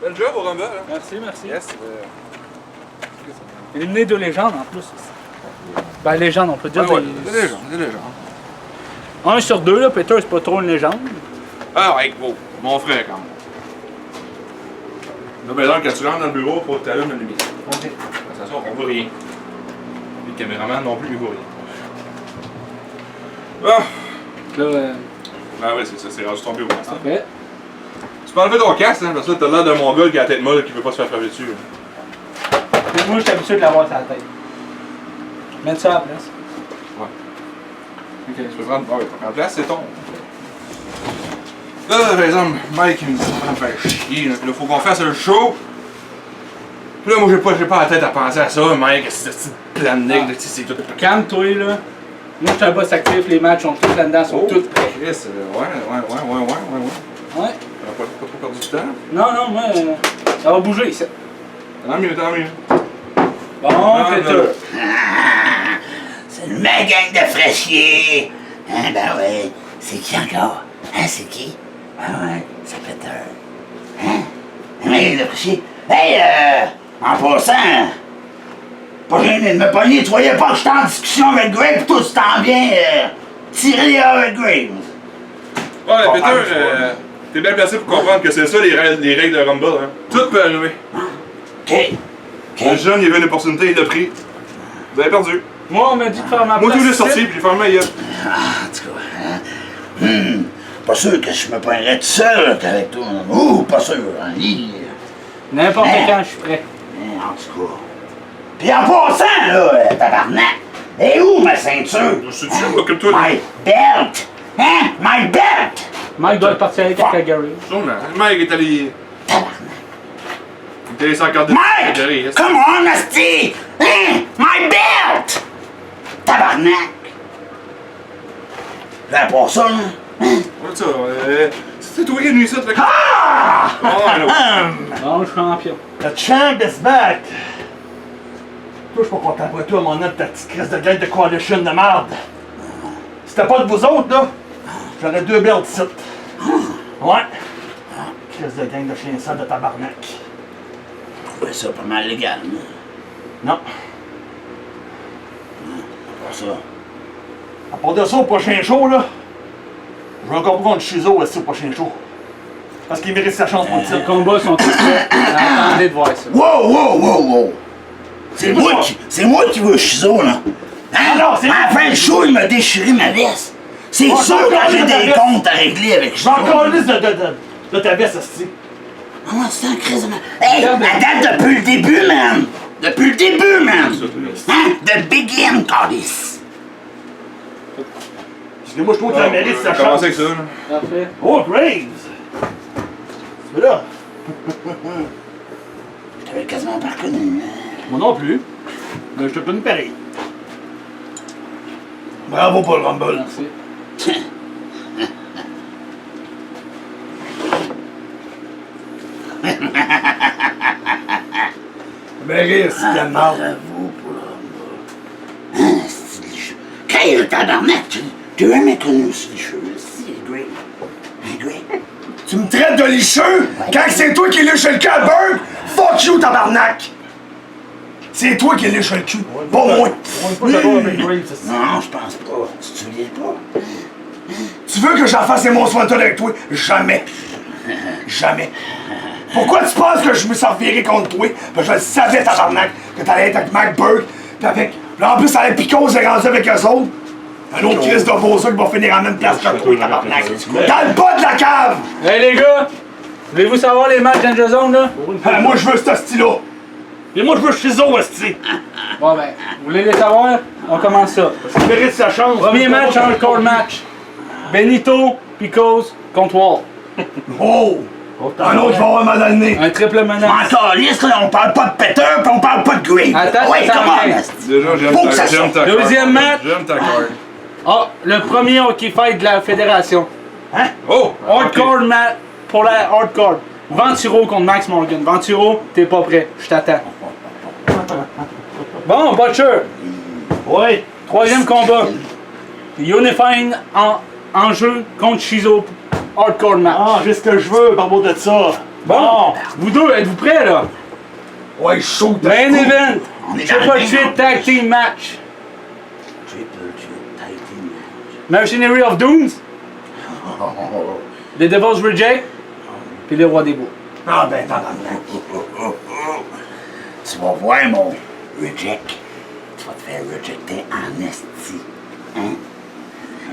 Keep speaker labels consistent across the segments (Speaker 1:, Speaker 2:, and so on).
Speaker 1: Bel job au Rumble. Hein?
Speaker 2: Merci, merci.
Speaker 1: Yes.
Speaker 2: Éliminé de légende en plus. Ben, légende, on peut dire.
Speaker 1: Ouais, c'est légende, c'est légende.
Speaker 2: 1 sur 2, là, Peter, c'est pas trop une légende.
Speaker 1: Ah ouais, gros. Mon frère, quand même. Là, par exemple, quand tu rentres dans le bureau, faut que tu allumes la lumière.
Speaker 2: Ok.
Speaker 1: De toute façon, on voit rien. Les caméramans non plus, ils voient rien. Ah!
Speaker 2: Là,
Speaker 1: Ah ouais, c'est ça, c'est rendu ton bureau. Hein.
Speaker 2: parfait.
Speaker 1: Tu peux enlever ton casque, hein, parce que là, t'as l'air d'un mongol qui a la tête molle qui veut pas se faire frapper dessus. Hein.
Speaker 2: Moi, je suis habitué de l'avoir sur la tête. Mettre ça à la place.
Speaker 1: Ouais.
Speaker 2: Ok.
Speaker 1: Tu peux prendre. Ah ouais, en place, c'est ton. Là, par exemple, Mike, il me dit ça va me faire chier. Là, faut qu'on fasse le show. Puis là, moi, j'ai pas la tête à penser à ça, Mike. C'est ce petit plan de nègre, c'est tout.
Speaker 2: Calme-toi, là. Moi, je suis un boss actif, les matchs sont tous là-dedans, sont tous prêts.
Speaker 1: Chris, ouais.
Speaker 2: Ouais.
Speaker 1: On a pas trop perdu du temps.
Speaker 2: Non, non, moi, ça va bouger ici.
Speaker 1: Tant mieux, tant mieux.
Speaker 2: Bon, Peter.
Speaker 3: C'est une ma gang de fraîchiers. Hein, ben ouais. C'est qui encore? Hein, c'est qui? Ah ouais, c'est Peter. Hein? Mais de fraîchiers. Hey, en passant, pas gêné de me pogner. Tu voyais pas que j'étais en discussion avec Grave, tout tu t'en viens tirer avec Grave.
Speaker 1: Ouais, Peter, t'es bien placé pour comprendre que c'est ça les règles de Rumble. Hein. Tout peut arriver.
Speaker 3: OK.
Speaker 1: Le jeune, il avait une opportunité, il l'a pris. Vous avez perdu.
Speaker 2: Moi, on m'a dit de faire ma
Speaker 1: Moi,
Speaker 2: place
Speaker 1: tout est
Speaker 2: ici.
Speaker 1: sorti, puis j'ai fermé ma gueule.
Speaker 3: Ah, en tout cas, hein? Pas sûr que je me poignerais tout seul avec toi. Ouh, pas sûr. Hein?
Speaker 2: N'importe
Speaker 3: Hein?
Speaker 2: quand, je suis prêt.
Speaker 3: En tout cas. Puis en passant, là, tabarnak, et où ma ceinture?
Speaker 1: Je suis sûr, comme toi.
Speaker 3: My belt! Hein? My belt!
Speaker 2: Mike doit partir avec Calgary.
Speaker 1: Sûrement. Mike est allé. Il est allé s'encarder.
Speaker 3: Mike! Come on, asti! Hein? My belt! Tabarnak! Là, pour ça, là.
Speaker 1: Ouais, ça, c'est toi qui es venu ça, là.
Speaker 3: Ah!
Speaker 1: Ouais, là.
Speaker 2: Non, je suis champion.
Speaker 4: The champ is back! Toi, je suis pas content pour toi, mon nom de ta petite crise de gueule de coalition de merde. Si c'était pas de vous autres, là, j'aurais 2 belts ici. Ouais. Crise de gang de chien sale de tabarnak.
Speaker 3: Ouais, ça, pas mal légal, hein?
Speaker 4: Non.
Speaker 3: Pas ça.
Speaker 4: À part de ça, au prochain show, là, je vais encore prendre Shizo aussi au prochain show. Parce qu'il mérite sa chance pour le
Speaker 2: Les
Speaker 4: titre.
Speaker 2: combats sont tous prêts. Attendez de voir ça.
Speaker 3: Wow! C'est moi qui veux Chizo, là. Hein?
Speaker 4: Non, c'est
Speaker 3: à la fin du show, il m'a déchiré ma veste. C'est
Speaker 4: Ouais,
Speaker 3: sûr
Speaker 4: c'est
Speaker 3: que
Speaker 4: encore
Speaker 3: j'ai
Speaker 4: ta
Speaker 3: des
Speaker 4: veste.
Speaker 3: comptes à régler avec
Speaker 4: J'ai
Speaker 3: Chizo.
Speaker 4: encore une liste de ta veste, asti.
Speaker 3: Ah, c'est un crise de... Hey, la date depuis le début, man! Depuis le début, man! Hein? The begin, Cardis.
Speaker 4: Parce que moi, je trouve qu'il mérite sa chance.
Speaker 1: Commencez avec ça, là.
Speaker 2: Parfait.
Speaker 4: Oh, Graves! C'est là.
Speaker 3: Je t'avais quasiment pas reconnu.
Speaker 4: Moi non plus. Mais je te connais pareil. Bravo pour le Rumble.
Speaker 2: Merci.
Speaker 4: Mais rire, c'est de merde.
Speaker 3: Bravo pour le Rumble. Hein, c'est licheux. Hey, le tabarnak, tu as jamais connu ce licheux, si, Greg. Hein, Greg?
Speaker 4: Tu me traites de licheux quand c'est toi qui lèche le cul à Burke? Fuck you, tabarnak! C'est toi qui lèche le cul, pas moi!
Speaker 3: Non, je pense pas. Tu te souviens pas?
Speaker 4: Tu veux que j'en fasse mon soin avec toi? Jamais! Jamais! Pourquoi tu penses que je me servirais contre toi? Parce que je le savais, tabarnak, que t'allais être avec Mike Burke, pis avec... Là, en plus, t'allais Pico, s'est rendu avec eux autres. Un autre Chris de Bosa qui va finir en même place que toi, tabarnak. Dans le bas de la cave!
Speaker 2: Hey les gars! Voulez-vous savoir les matchs Danger Zone là?
Speaker 4: Moi, je veux ce style-là. Et moi, je veux Shizo, esti.
Speaker 2: Bon ben, vous voulez les savoir? On commence ça.
Speaker 4: Il mérite sa chance.
Speaker 2: Premier match, hardcore match. Benito, Picos contre Wall.
Speaker 4: Oh! Un autre, je vais avoir mal dans le nez.
Speaker 2: Un triple menace.
Speaker 3: Encore liste, là, on parle pas de Peter, pis on parle pas de Grave.
Speaker 2: Attends,
Speaker 3: ouais,
Speaker 2: ça
Speaker 3: comment,
Speaker 2: s'en vient.
Speaker 3: esti?
Speaker 1: Déjà,
Speaker 3: Faut que ça
Speaker 1: j'aime ta
Speaker 3: sorte.
Speaker 2: Deuxième match.
Speaker 1: J'aime ta carte.
Speaker 2: Ah, le premier hockey fight de la fédération.
Speaker 4: Hein?
Speaker 1: Oh!
Speaker 2: Hardcore match pour la hardcore. Venturo contre Max Morgan. Venturo, t'es pas prêt. Je t'attends. Bon, Butcher.
Speaker 4: Ouais.
Speaker 2: Troisième combat. Unifying en jeu contre Shizo. Hardcore match.
Speaker 4: Ah, j'ai ce que je veux, par rapport de ça.
Speaker 2: Bon, vous deux, êtes-vous prêts là?
Speaker 4: Ouais, chaud.
Speaker 2: Main event!
Speaker 3: On est
Speaker 2: Je sais
Speaker 3: dans
Speaker 2: pas
Speaker 3: le
Speaker 2: de suite, tag team match.
Speaker 3: Triple Threat Tag Team Match.
Speaker 2: Machinery of Dooms,
Speaker 3: Oh,
Speaker 2: les Devil's Reject, puis les Rois des Bois.
Speaker 4: Ah ben, tabarnak.
Speaker 3: Tu vas voir mon reject. Tu vas te faire rejecter en esti. Hein?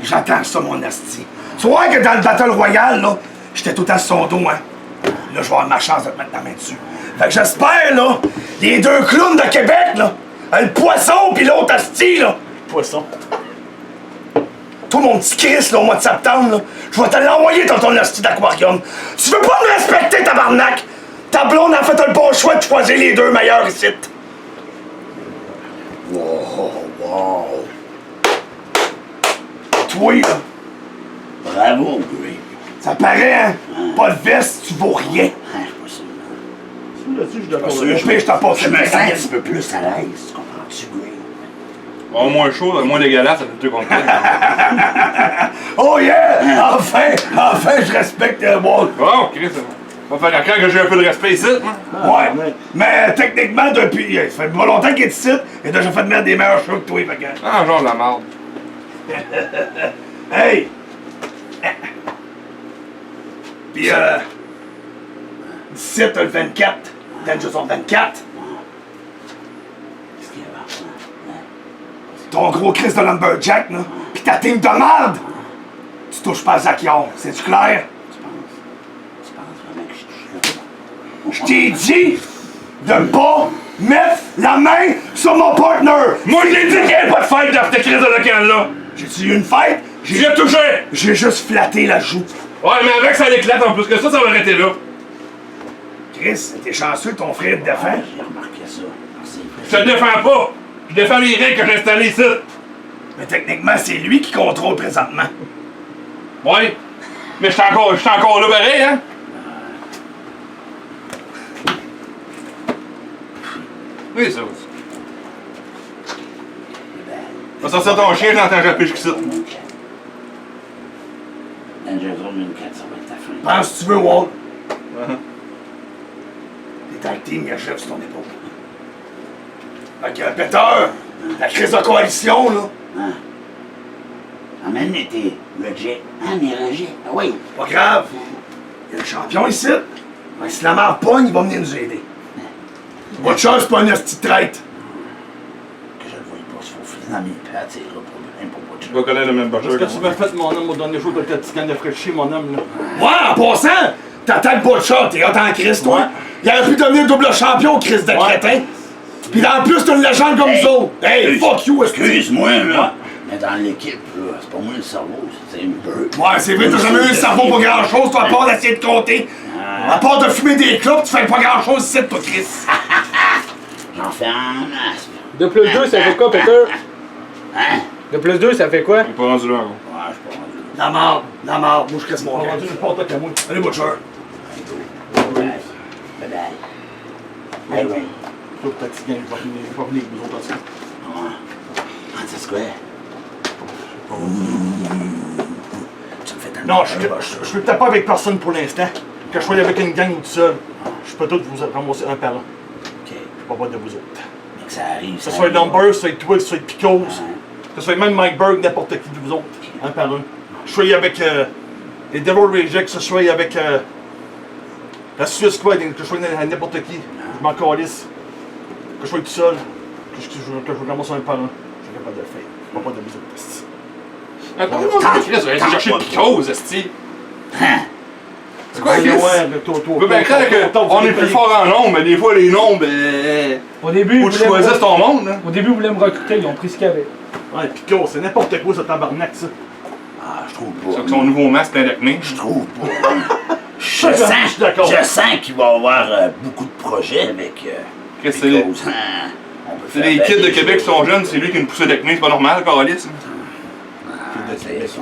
Speaker 4: J'attends ça, mon asti. Tu vois que dans le Battle Royale, là, j'étais tout à son dos, hein. Là, je vais avoir ma chance de te mettre la main dessus. Fait que j'espère, là, les deux clowns de Québec, là, le poisson pis l'autre asti, là.
Speaker 2: Poisson.
Speaker 4: Toi, mon petit Chris, là, au mois de septembre, là, je vais te l'envoyer dans ton asti d'aquarium. Tu veux pas me respecter, tabarnak? Ta blonde a fait un bon choix de choisir les deux meilleurs ici.
Speaker 3: Wow.
Speaker 4: Toi, là,
Speaker 3: Bravo, Gray.
Speaker 4: ça paraît, hein? Pas de veste, tu vaux rien.
Speaker 3: Ah, je suis pas sûr.
Speaker 2: Là-dessus, je dois pas.
Speaker 4: Au pire, je t'apporte
Speaker 3: Je me sens un petit peu plus à l'aise, tu comprends-tu, Gray?
Speaker 1: Bon, moins chaud, moins dégueulasse, ça fait deux contre
Speaker 4: Oh yeah! Enfin, je respecte Walt.
Speaker 1: Bon, Chris, va faire la craque que j'ai un peu de respect ici, moi.
Speaker 4: Ouais, mais techniquement, depuis. Ça fait pas longtemps qu'il est ici, il a déjà fait mettre des meilleurs shows que toi, fait que.
Speaker 1: Ah, genre de la marde.
Speaker 4: Hey! Pis d'ici, t'as le 24. Dangerous 24.
Speaker 3: Qu'est-ce qu'il y a là?
Speaker 4: Ton gros Chris de Lumberjack, là. Pis ta team de merde! Tu touches pas à Zakion, c'est-tu clair?
Speaker 3: Tu penses vraiment que je touche là?
Speaker 4: Je t'ai dit de pas mettre la main sur mon partner!
Speaker 1: Moi, je l'ai dit qu'il n'y avait pas de fête dans cette crise de local-là.
Speaker 4: J'ai-tu eu une fête?
Speaker 1: J'ai touché.
Speaker 4: J'ai juste flatté la joue.
Speaker 1: Ouais, mais avec ça l'éclate en plus que ça va arrêter là.
Speaker 4: Chris, t'es chanceux, ton frère te défend.
Speaker 3: J'ai remarqué ça. Merci.
Speaker 1: Je te défends pas. Je défends les règles que j'ai installées ici.
Speaker 4: Mais techniquement, c'est lui qui contrôle présentement.
Speaker 1: Ouais. Mais je suis encore là pareil, hein. Oui, ça. Va sortir ton chien, j'entends japper jusqu'ici.
Speaker 3: Dangerous 1004, ça va être ta fin.
Speaker 4: Pense si tu veux, Walt. Les tag team, il achève sur ton épaule. Fait que, péteur, la crise de coalition, là,
Speaker 3: Hein? Emmène tes rejets. Ah, mes rejets. Ah oui.
Speaker 4: pas grave. Il y a le champion ici. Ouais, si la mère pogne, il va venir nous aider. Votre chose, c'est pas une hostie de traite.
Speaker 3: Que je le voyais pas se faufiler dans mes pattes, c'est le problème pour moi.
Speaker 1: Tu vas connaître le même bâtard.
Speaker 2: Qu'est-ce que tu m'as fait, mon homme, au dernier jour, avec ta petite canne de fraîchis, mon homme, là?
Speaker 4: Ouais, en passant, t'attaques Butcher, t'es hot en Christ, toi. Il aurait pu devenir double champion, Chris de crétin. Pis en plus, t'as une légende comme nous autres. Hey, fuck you,
Speaker 3: Excuse-moi, là. Mais dans l'équipe, là, c'est pas moi le cerveau, c'est un peu.
Speaker 4: Ouais, c'est vrai, t'as jamais eu le cerveau pour grand-chose, toi, à part d'essayer de compter. À part de fumer des clopes, tu fais pas grand-chose ici, toi, Chris.
Speaker 3: J'en fais en masse.
Speaker 2: 2 plus 2, ça fait quoi, Peter?
Speaker 3: Hein?
Speaker 2: 2 plus 2, ça fait quoi?
Speaker 1: Il est pas rendu là, gros.
Speaker 3: Ouais, je suis pas rendu.
Speaker 4: La marde, moi, je casse mon
Speaker 2: On va
Speaker 4: cœur.
Speaker 2: dire une porte à moi.
Speaker 4: Allez, Butcher.
Speaker 3: Bye bye. Bye bye.
Speaker 2: Toi, ta petite gang, je vais venir avec vous autres ensemble.
Speaker 3: Francis Square. Tu me fais tellement
Speaker 2: Non,
Speaker 3: peur.
Speaker 2: je suis peut-être pas avec personne pour l'instant. Que je sois avec une gang ou tout seul, je peux tous vous ramasser un par un.
Speaker 3: Ok.
Speaker 2: Je peux pas de vous autres.
Speaker 3: Mais que ça arrive.
Speaker 2: Que ce soit Lumber, que ce soit toi, que ce soit Picos, que ce soit même Mike Berg, n'importe qui de vous autres, un par un. Que je sois avec les Devil Reject, que ce soit avec la Suisse Squad, que je sois n'importe qui, je m'en calisse. Que je sois tout seul, que je ramasse un par un. Je suis capable de le faire. Je peux pas de vous autres.
Speaker 1: Attends, Chris, va aller chercher le picose, esti. C'est quoi, Chris?
Speaker 2: Je
Speaker 1: Je veux bien croire qu'on est plus fort en nombre, mais des fois, les nombres,
Speaker 2: Au début,
Speaker 1: faut que tu choisisses ton monde, hein.
Speaker 2: Au début, vous voulez me recruter, ils ont pris ce qu'il y avait. Ouais, Pico, c'est n'importe quoi, ce tabarnak, ça.
Speaker 3: Ah, je trouve
Speaker 1: C'est
Speaker 3: pas.
Speaker 1: que son nouveau masque plein d'acné.
Speaker 3: Je trouve pas. Je
Speaker 2: je suis d'accord.
Speaker 3: sens qu'il va y avoir beaucoup de projets avec.
Speaker 1: Qu'est-ce que c'est?
Speaker 3: Picos, hein. On peut
Speaker 1: C'est
Speaker 3: faire
Speaker 1: les
Speaker 3: bien
Speaker 1: kids de
Speaker 3: des
Speaker 1: Québec qui
Speaker 3: choses.
Speaker 1: sont jeunes, c'est lui qui a une poussée d'acné, c'est pas normal, Carlis.
Speaker 3: Ah, c'est ça.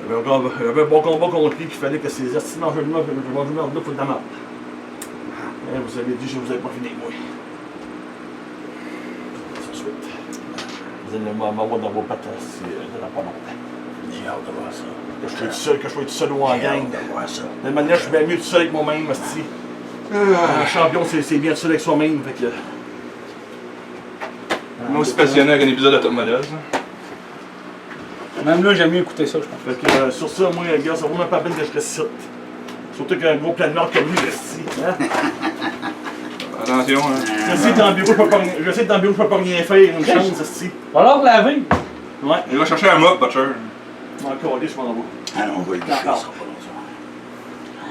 Speaker 2: Il y avait un bon combat contre lui, qu'il fallait que ces estimants jeux de moi, je vais jouer en deux, faut de la merde. Vous avez dit, je vous avais pas fini, moi. Tout de suite. Vous allez m'avoir dans vos pattes, c'est de la pas longtemps.
Speaker 3: J'ai hâte de voir ça.
Speaker 2: Que je sois tout seul, que je sois tout seul ou en
Speaker 3: J'ai
Speaker 2: gang.
Speaker 3: hâte de voir ça.
Speaker 2: De manière, je suis bien mieux tout seul avec moi-même, hostie. Un champion, c'est bien tout seul avec soi-même, fait que...
Speaker 1: Moi aussi passionné avec un épisode de Top Model, ça.
Speaker 5: Même là, j'aime mieux écouter ça, je pense.
Speaker 2: Fait que sur ça, moi, gars, ça vaut même pas la peine que je reste ici. Surtout qu'un gros plan de merde comme lui reste ici. Hein?
Speaker 1: Attention, hein.
Speaker 2: Je sais que dans le bureau, je peux pas rien faire, une chance, ici.
Speaker 5: Va alors laver.
Speaker 2: Ouais.
Speaker 1: Il va chercher un mop, Butcher.
Speaker 2: Encore, allez, je m'en vais.
Speaker 3: Alors, on va le toucher, ça sera pas longtemps.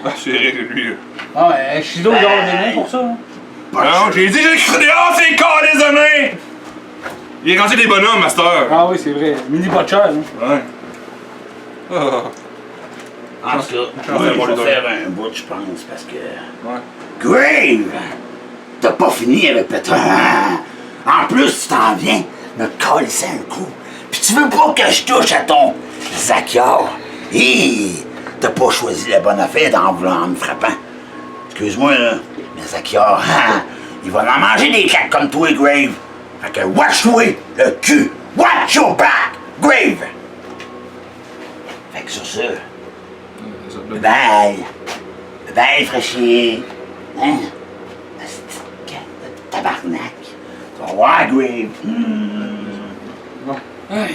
Speaker 1: Ah, c'est vrai que lui, là.
Speaker 5: Ah, mais Shido, il dort des mains pour ça. Hein.
Speaker 1: Non, j'ai dit, j'ai écrit dehors, c'est calé de main! Il est rendu des bonhommes, Master.
Speaker 5: Ah oui, c'est vrai. Mini butcher, hein.
Speaker 1: Ouais. Ah.
Speaker 3: En tout cas, moi, je vais faire un bout, je pense, parce que...
Speaker 1: Ouais.
Speaker 3: Grave! T'as pas fini avec Peter, hein? En plus, tu t'en viens me coller un coup. Puis tu veux pas que je touche à ton Zakia. Hi! T'as pas choisi la bonne affaire en me frappant. Excuse-moi, là, mais Zakia, hein, il va en manger des claques comme toi, Grave. Fait que watch-toi le cul! Watch your back, Grave! Fait que sur ça, bye! Bye, fraîchier! Hein? Tabarnak! Tu vas voir, Grave!
Speaker 1: Là,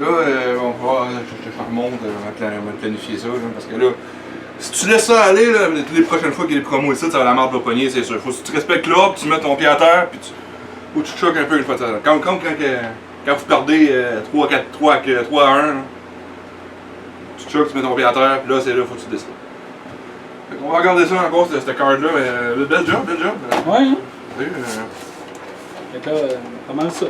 Speaker 1: je remonte, on va planifier ça, là, parce que là, si tu laisses ça aller, là, toutes les prochaines fois qu'il y a des promos ici, ça va la marde au poignet, c'est sûr. Faut que tu respectes l'ordre, tu mets ton pied à terre, puis faut que tu te choques un peu une fois de temps. Quand vous perdez 3 à 1, là, tu te choques, tu mets ton pied à terre, puis là, c'est là, faut que tu décides. On va regarder ça encore, cette carte-là, mais bel job, bel job.
Speaker 5: Ouais, hein.
Speaker 1: Tu sais,
Speaker 5: Fait que là, pas mal ça.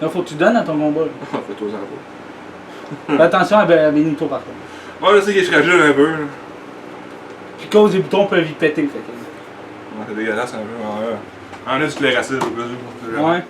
Speaker 5: Là, faut que tu donnes à ton combat. Là.
Speaker 1: Fais-toi ça.
Speaker 5: Fais attention à Benito par contre.
Speaker 1: Ouais, je sais qu'il est fragile un peu. Là.
Speaker 5: Puis cause des boutons peuvent y péter. Fait que...
Speaker 1: Ouais, c'est dégueulasse un peu. En a du scléracide au cas où.
Speaker 5: Ouais.